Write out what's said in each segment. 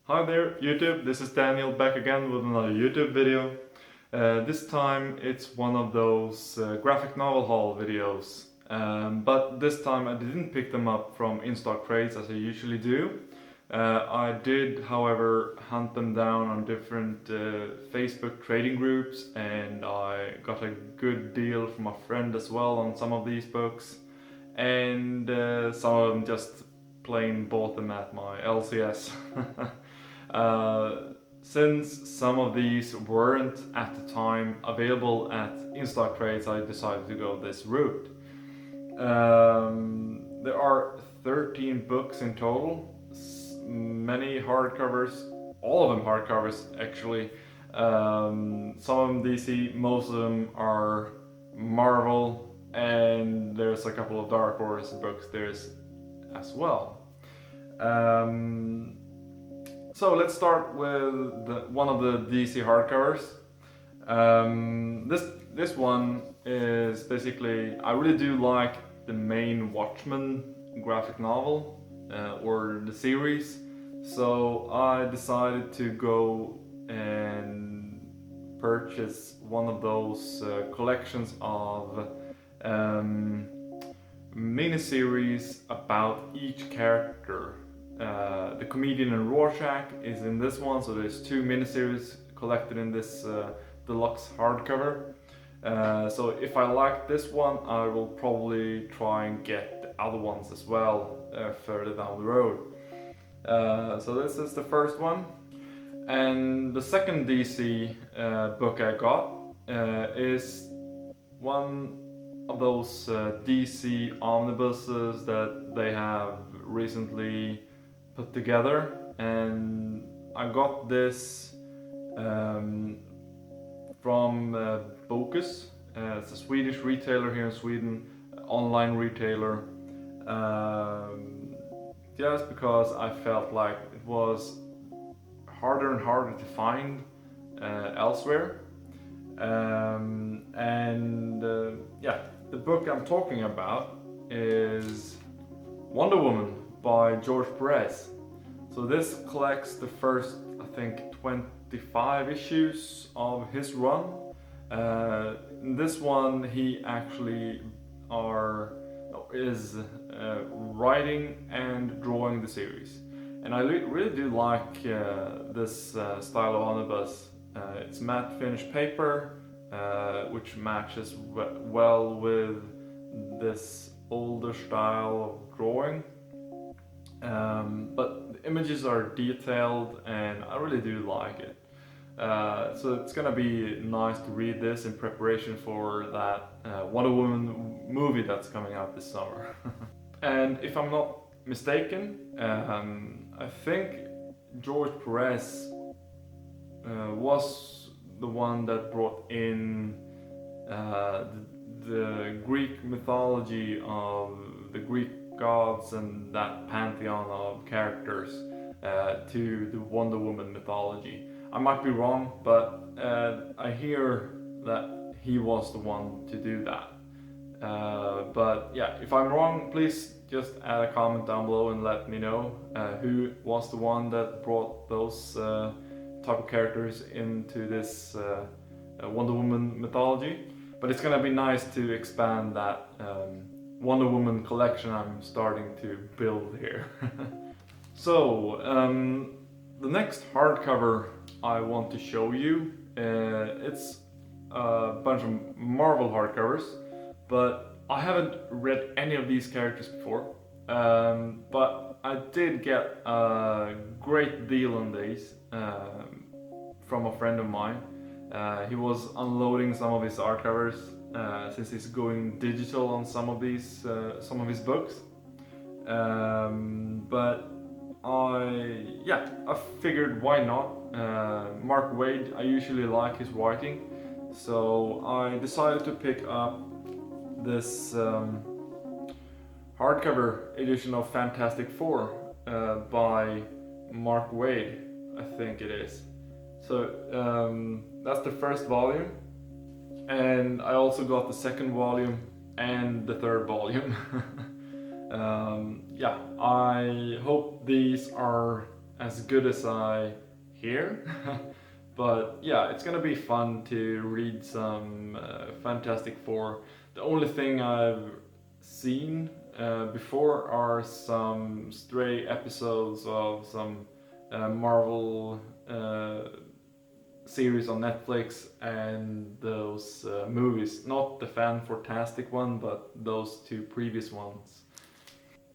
Hi there YouTube, this is Daniel back again with another YouTube video. This time it's one of those graphic novel haul videos, but this time I didn't pick them up from in-stock crates as I usually do. I did, however, hunt them down on different Facebook trading groups, and I got a good deal from a friend as well on some of these books, and some of them just plain bought them at my LCS. Since some of these weren't at the time available at in-stock crates, I decided to go this route. There are 13 books in total, many hardcovers, all of them hardcovers actually. Some of them DC, most of them are Marvel, and there's a couple of Dark Horse books there's as well. So let's start with one of the DC hardcovers. This one is basically, I really do like the main Watchmen graphic novel or the series, so I decided to go and purchase one of those collections of miniseries about each character. The Comedian and Rorschach is in this one, so there's two miniseries collected in this deluxe hardcover. So if I like this one, I will probably try and get the other ones as well further down the road. So this is the first one. And the second DC book I got is one of those DC omnibuses that they have recently put together, and I got this from Bokus. It's a Swedish retailer here in Sweden, online retailer. Just because I felt like it was harder and harder to find elsewhere. Yeah, the book I'm talking about is Wonder Woman by George Perez. So this collects the first, I think, 25 issues of his run. In this one, he actually is writing and drawing the series, and I really do like this style of omnibus. It's matte finish paper, which matches well with this older style of drawing. But the images are detailed, and I really do like it. So it's gonna be nice to read this in preparation for that Wonder Woman movie that's coming out this summer. And if I'm not mistaken, I think George Perez was the one that brought in the Greek mythology of the Greek gods and that pantheon of characters to the Wonder Woman mythology. I might be wrong, but I hear that he was the one to do that. But yeah, if I'm wrong, please just add a comment down below and let me know who was the one that brought those type of characters into this Wonder Woman mythology. But it's gonna be nice to expand that Wonder Woman collection I'm starting to build here. So the next hardcover I want to show you, it's a bunch of Marvel hardcovers, but I haven't read any of these characters before, but I did get a great deal on these from a friend of mine. He was unloading some of his hardcovers since he's going digital on some of his books. But I figured why not. Mark Waid, I usually like his writing, so I decided to pick up this hardcover edition of Fantastic Four by Mark Waid, I think it is. So that's the first volume, and I also got the second volume and the third volume. Yeah, I hope these are as good as I hear. But yeah, it's gonna be fun to read some Fantastic Four. The only thing I've seen before are some stray episodes of some Marvel series on Netflix and those movies. Not the Fan-Fortastic one, but those two previous ones.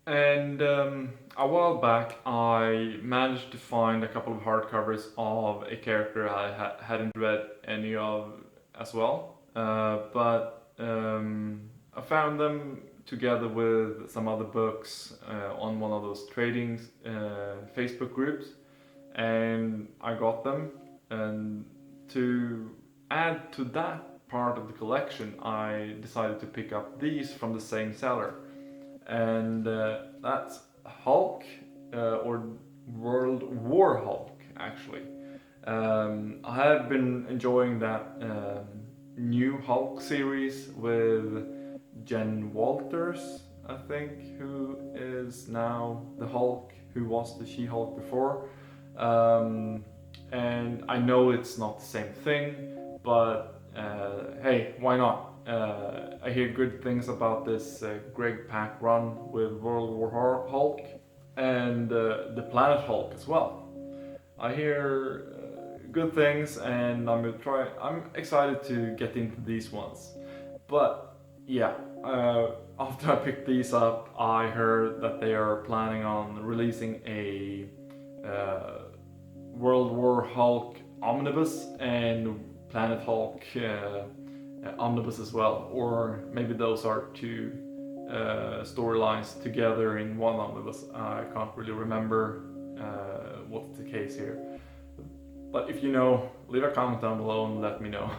And a while back, I managed to find a couple of hardcovers of a character I hadn't read any of as well. But I found them together with some other books on one of those trading Facebook groups, and I got them. And to add to that part of the collection, I decided to pick up these from the same seller, and that's Hulk, or World War Hulk, actually. I have been enjoying that new Hulk series with Jen Walters, I think, who is now the Hulk, who was the She-Hulk before. Um, and I know it's not the same thing, but hey, why not? I hear good things about this Greg Pak run with World War Hulk and the Planet Hulk as well. I hear good things, and I'm gonna try. I'm excited to get into these ones. But yeah, after I picked these up, I heard that they are planning on releasing a World War Hulk omnibus and Planet Hulk omnibus as well, or maybe those are two storylines together in one omnibus. I can't really remember what's the case here. But if you know, leave a comment down below and let me know.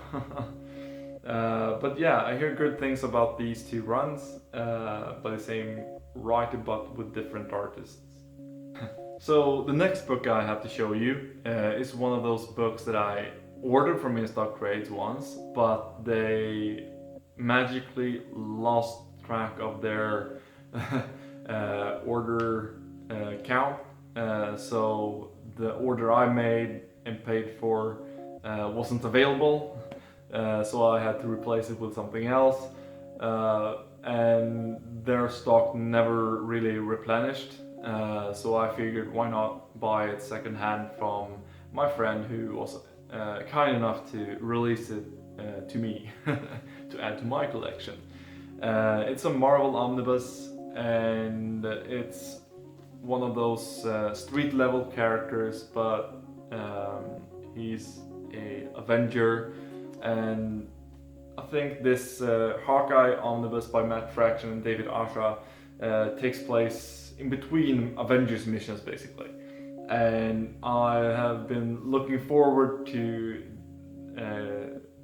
But yeah, I hear good things about these two runs by the same writer but with different artists. So the next book I have to show you is one of those books that I ordered from InStock Trades once, but they magically lost track of their order count. So the order I made and paid for wasn't available, so I had to replace it with something else. And their stock never really replenished, so I figured why not buy it secondhand from my friend who was kind enough to release it to me to add to my collection. It's a Marvel omnibus, and it's one of those street level characters, but he's a Avenger, and I think this Hawkeye omnibus by Matt Fraction and David Asha takes place in between Avengers missions, basically. And I have been looking forward to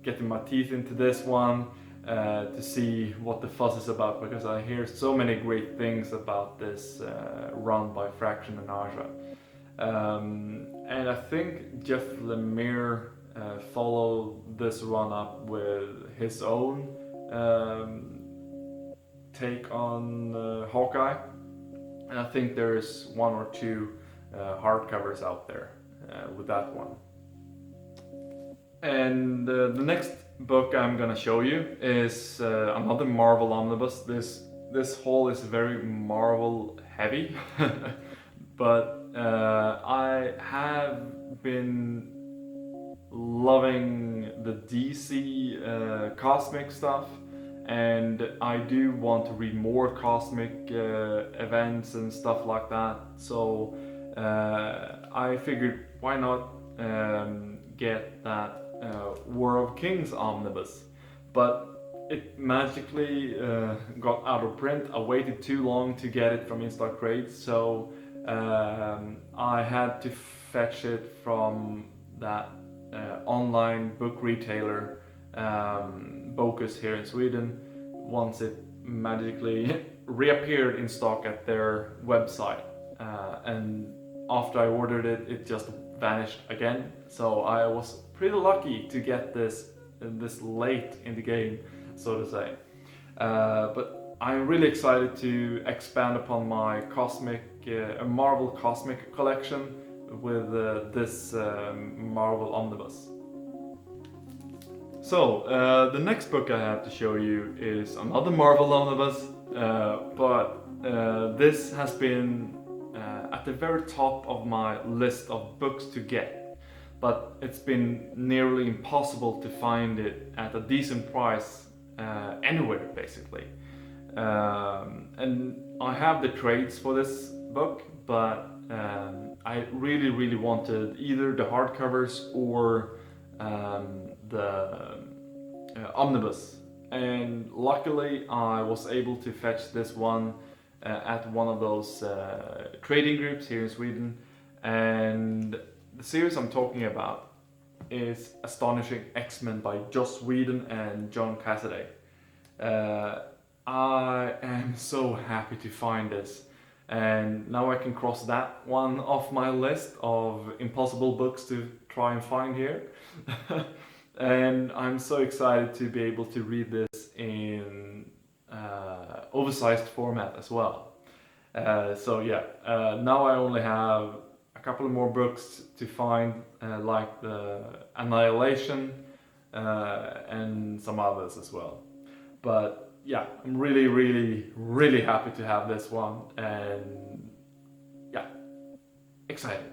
getting my teeth into this one to see what the fuss is about, because I hear so many great things about this run by Fraction and Asha. And I think Jeff Lemire followed this run up with his own take on Hawkeye, and I think there's one or two hardcovers out there with that one. And the next book I'm gonna show you is another Marvel omnibus. This haul is very Marvel heavy, but I have been loving the DC cosmic stuff, and I do want to read more cosmic events and stuff like that. So I figured why not get that War of Kings omnibus, but it magically got out of print. I waited too long to get it from InStock Trades, so I had to fetch it from that online book retailer, Bokus here in Sweden, once it magically reappeared in stock at their website. And after I ordered it, it just vanished again. So I was pretty lucky to get this late in the game, so to say. But I'm really excited to expand upon my cosmic, Marvel cosmic collection. with this Marvel omnibus. So the next book I have to show you is another Marvel omnibus, but this has been at the very top of my list of books to get, but it's been nearly impossible to find it at a decent price anywhere, basically. And I have the trades for this book, but I really wanted either the hardcovers or the omnibus, and luckily I was able to fetch this one at one of those trading groups here in Sweden. And the series I'm talking about is Astonishing X-Men by Joss Whedon and John Cassaday. I am so happy to find this, and now I can cross that one off my list of impossible books to try and find here. And I'm so excited to be able to read this in oversized format as well. So yeah, now I only have a couple of more books to find, like the Annihilation and some others as well. But yeah, I'm really happy to have this one, and yeah, excited.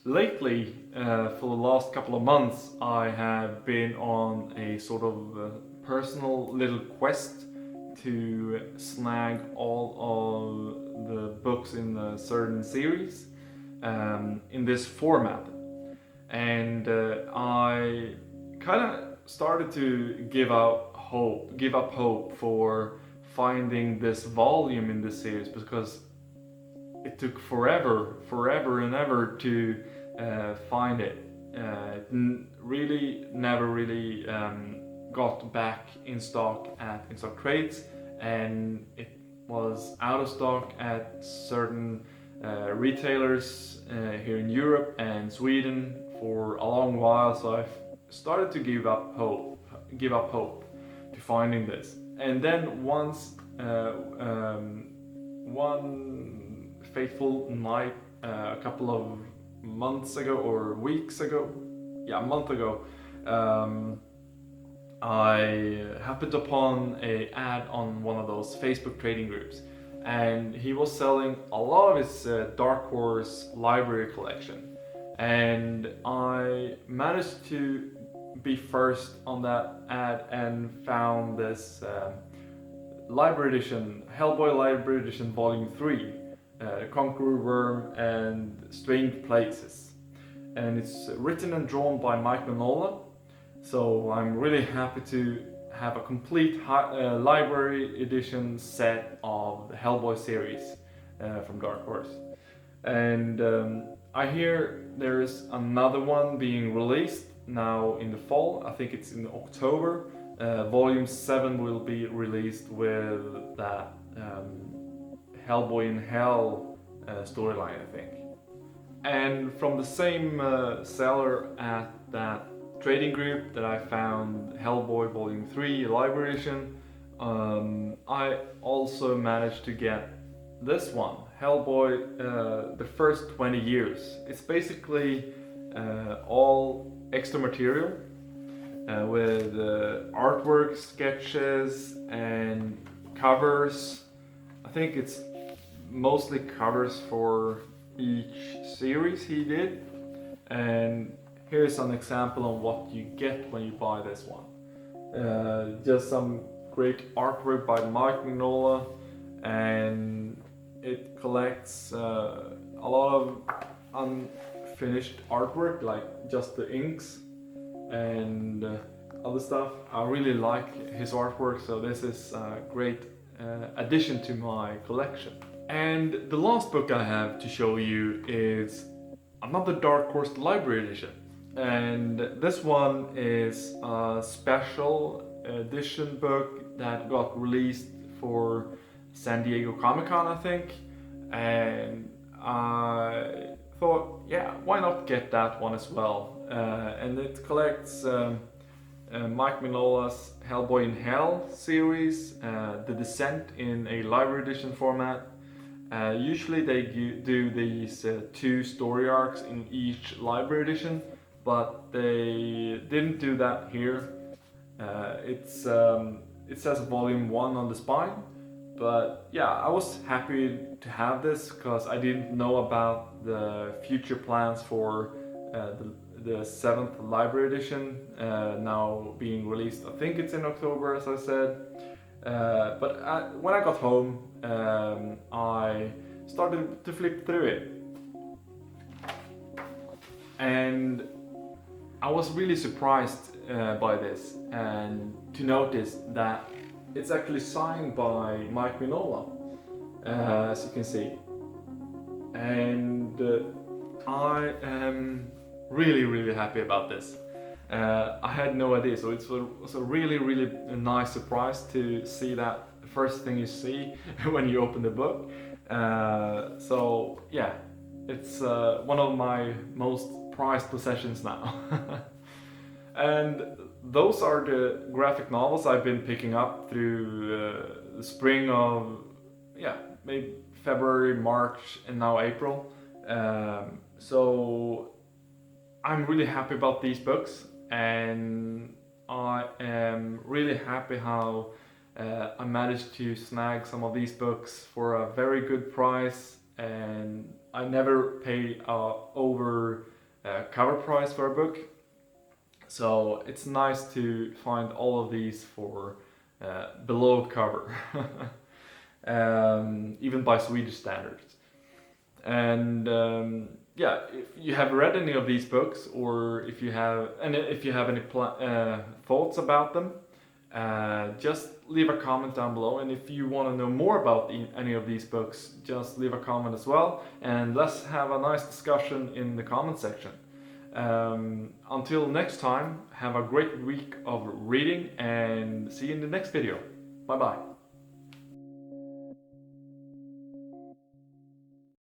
Lately, for the last couple of months, I have been on a sort of personal little quest to snag all of the books in a certain series in this format. And I kind of started to give up hope for finding this volume in this series, because it took forever and ever to find it. It never really got back in stock at in-stock trades, and it was out of stock at certain retailers here in Europe and Sweden for a long while. So I've started to give up hope to finding this. And then once one fateful night, a couple of months ago or weeks ago, a month ago, I happened upon an ad on one of those Facebook trading groups, and he was selling a lot of his Dark Horse library collection, and I managed to be first on that ad and found this library edition, Hellboy Library Edition Volume 3, Conqueror Worm and Strange Places, and it's written and drawn by Mike Mignola. So I'm really happy to have a complete library edition set of the Hellboy series from Dark Horse. And I hear there's another one being released now in the fall. I think it's in October. Volume 7 will be released with that Hellboy in Hell storyline, I think. And from the same seller at that trading group that I found Hellboy Volume 3 Library Edition, I also managed to get this one, Hellboy The First 20 Years. It's basically all extra material with artwork, sketches and covers. I think it's mostly covers for each series he did, and here's an example of what you get when you buy this one. Just some great artwork by Mike Mignola, and it collects a lot of unfinished artwork, like just the inks and other stuff. I really like his artwork, so this is a great addition to my collection. And the last book I have to show you is another Dark Horse Library Edition. And this one is a special edition book that got released for San Diego Comic-Con, I think. And I thought, yeah, why not get that one as well? And it collects Mike Mignola's Hellboy in Hell series, The Descent in a library edition format, Usually they do these 2 story arcs in each library edition, but they didn't do that here. It says volume 1 on the spine, but yeah, I was happy to have this because I didn't know about the future plans for the 7th library edition now being released. I think it's in October, as I said. When I got home, I started to flip through it, and I was really surprised by this, and to notice that it's actually signed by Mike Mignola, as you can see, and I am really happy about this. I had no idea, so it was a really nice surprise to see that the first thing you see when you open the book. So yeah, it's one of my most prized possessions now. And those are the graphic novels I've been picking up through the spring of, yeah, maybe February, March, and now April. So I'm really happy about these books, and I am really happy how I managed to snag some of these books for a very good price, and I never pay over cover price for a book. So it's nice to find all of these for below cover, even by Swedish standards. And yeah, if you have read any of these books, or if you have any thoughts about them, just leave a comment down below. And if you want to know more about any of these books, just leave a comment as well, and let's have a nice discussion in the comment section. Until next time, have a great week of reading, and see you in the next video. Bye bye.